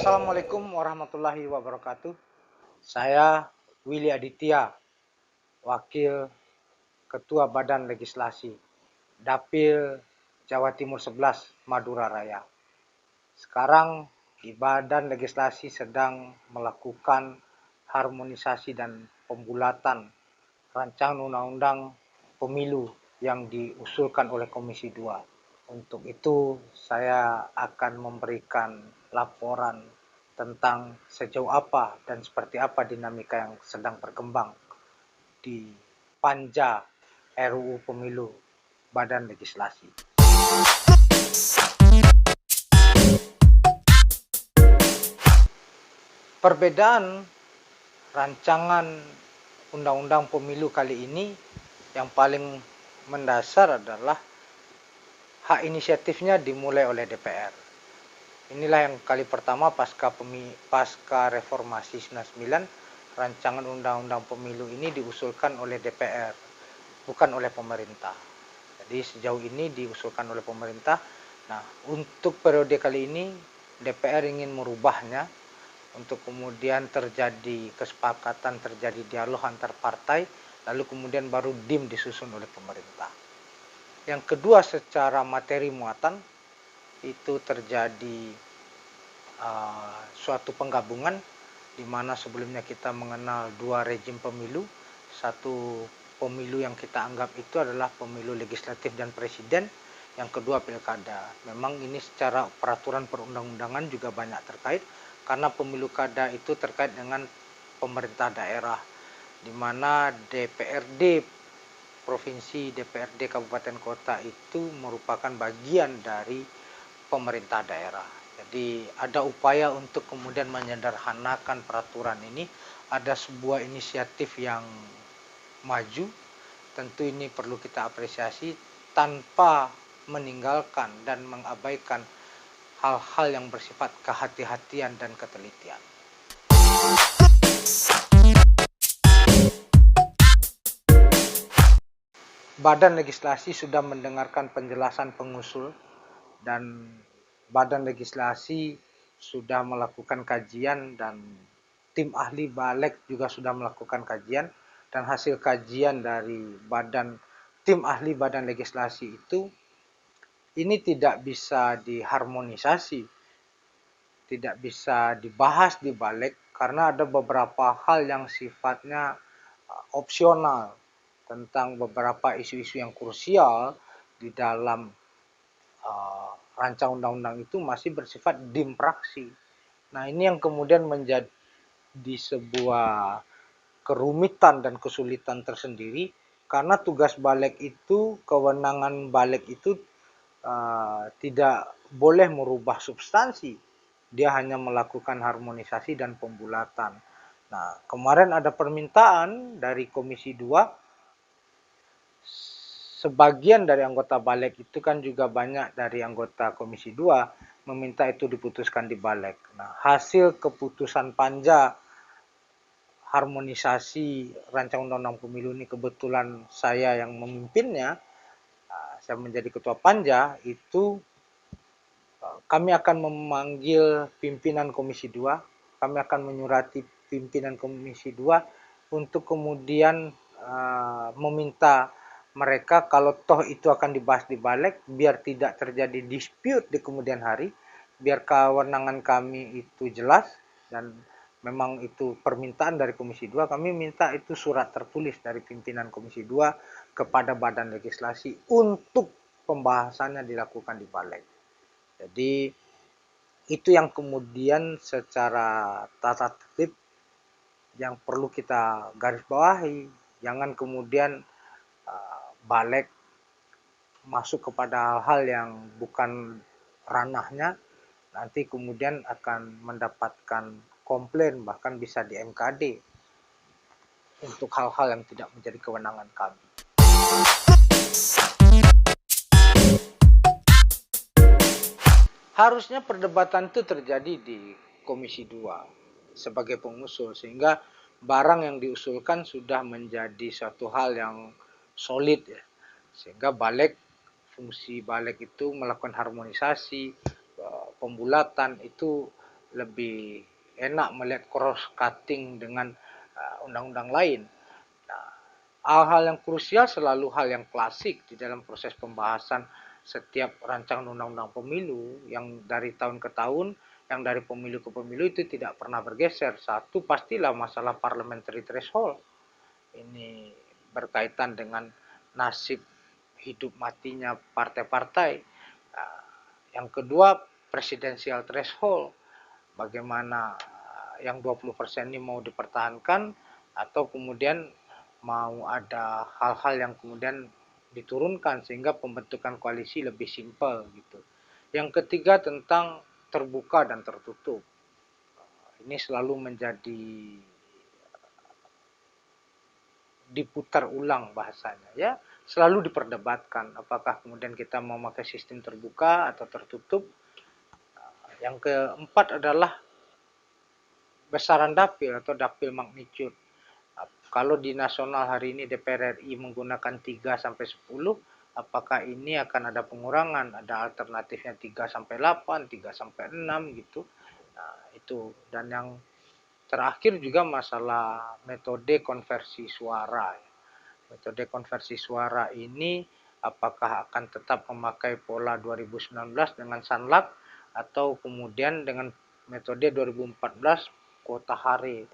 Assalamualaikum warahmatullahi wabarakatuh. Saya Willy Aditya, Wakil Ketua Badan Legislasi, Dapil Jawa Timur 11, Madura Raya. Sekarang di Badan Legislasi sedang melakukan harmonisasi dan pembulatan rancangan undang-undang pemilu yang diusulkan oleh Komisi 2. Untuk itu saya akan memberikan laporan tentang sejauh apa dan seperti apa dinamika yang sedang berkembang di Panja RUU Pemilu Badan Legislasi. Perbedaan rancangan undang-undang pemilu kali ini yang paling mendasar adalah hak inisiatifnya dimulai oleh DPR. Inilah yang kali pertama pasca reformasi 99, rancangan undang-undang pemilu ini diusulkan oleh DPR, bukan oleh pemerintah. Jadi sejauh ini diusulkan oleh pemerintah. Nah, untuk periode kali ini DPR ingin merubahnya untuk kemudian terjadi kesepakatan, terjadi dialog antar partai, lalu kemudian baru disusun oleh pemerintah. Yang kedua, secara materi muatan itu terjadi suatu penggabungan di mana sebelumnya kita mengenal dua rejim pemilu. Satu pemilu yang kita anggap itu adalah pemilu legislatif dan presiden, yang kedua pilkada. Memang ini secara peraturan perundang-undangan juga banyak terkait, karena pemilu kada itu terkait dengan pemerintah daerah, di mana DPRD provinsi, DPRD kabupaten kota itu merupakan bagian dari pemerintah daerah. Jadi ada upaya untuk kemudian menyederhanakan peraturan ini, ada sebuah inisiatif yang maju. Tentu ini perlu kita apresiasi tanpa meninggalkan dan mengabaikan hal-hal yang bersifat kehati-hatian dan ketelitian. Badan Legislasi sudah mendengarkan penjelasan pengusul dan Badan Legislasi sudah melakukan kajian dan tim ahli Balek juga sudah melakukan kajian, dan hasil kajian dari tim ahli Badan Legislasi itu ini tidak bisa diharmonisasi, tidak bisa dibahas di Balek karena ada beberapa hal yang sifatnya opsional tentang beberapa isu-isu yang krusial di dalam rancangan undang-undang itu masih bersifat dimpraksi. Nah, ini yang kemudian menjadi sebuah kerumitan dan kesulitan tersendiri, karena tugas Balek itu, kewenangan Balek itu tidak boleh merubah substansi. Dia hanya melakukan harmonisasi dan pembulatan. Nah, kemarin ada permintaan dari Komisi 2. Sebagian dari anggota Balek itu kan juga banyak dari anggota Komisi 2 meminta itu diputuskan di Balek. Nah, hasil keputusan Panja harmonisasi rancangan undang-undang pemilu ini, kebetulan saya yang memimpinnya, saya menjadi ketua Panja, itu kami akan memanggil pimpinan Komisi 2, kami akan menyurati pimpinan Komisi 2 untuk kemudian meminta mereka kalau toh itu akan dibahas di Balek, biar tidak terjadi dispute di kemudian hari, biar kewenangan kami itu jelas, dan memang itu permintaan dari Komisi 2, kami minta itu surat tertulis dari pimpinan Komisi 2 kepada Badan Legislasi untuk pembahasannya dilakukan di Balek. Jadi itu yang kemudian secara tata tertib yang perlu kita garis bawahi. Jangan kemudian Balek masuk kepada hal-hal yang bukan ranahnya, nanti kemudian akan mendapatkan komplain, bahkan bisa di MKD untuk hal-hal yang tidak menjadi kewenangan kami. Harusnya perdebatan itu terjadi di Komisi 2 sebagai pengusul, sehingga barang yang diusulkan sudah menjadi suatu hal yang solid ya. Sehingga fungsi Balek itu melakukan harmonisasi, pembulatan itu lebih enak melihat cross cutting dengan undang-undang lain. Nah, hal-hal yang krusial selalu hal yang klasik di dalam proses pembahasan setiap rancangan undang-undang pemilu yang dari tahun ke tahun, yang dari pemilu ke pemilu itu tidak pernah bergeser. Satu pastilah masalah parliamentary threshold. Ini berkaitan dengan nasib hidup matinya partai-partai. Yang kedua, presidensial threshold. Bagaimana yang 20% ini mau dipertahankan atau kemudian mau ada hal-hal yang kemudian diturunkan sehingga pembentukan koalisi lebih simpel gitu. Yang ketiga tentang terbuka dan tertutup. Ini selalu menjadi diputar ulang bahasanya ya, selalu diperdebatkan apakah kemudian kita mau pakai sistem terbuka atau tertutup. Yang keempat adalah besaran dapil atau dapil magnitude. Kalau di nasional hari ini DPR RI menggunakan 3 sampai 10, apakah ini akan ada pengurangan? Ada alternatifnya 3 sampai 8, 3 sampai 6 gitu. Nah, itu. Dan yang terakhir juga masalah metode konversi suara. Metode konversi suara ini apakah akan tetap memakai pola 2019 dengan Sanlak atau kemudian dengan metode 2014 kuota hari.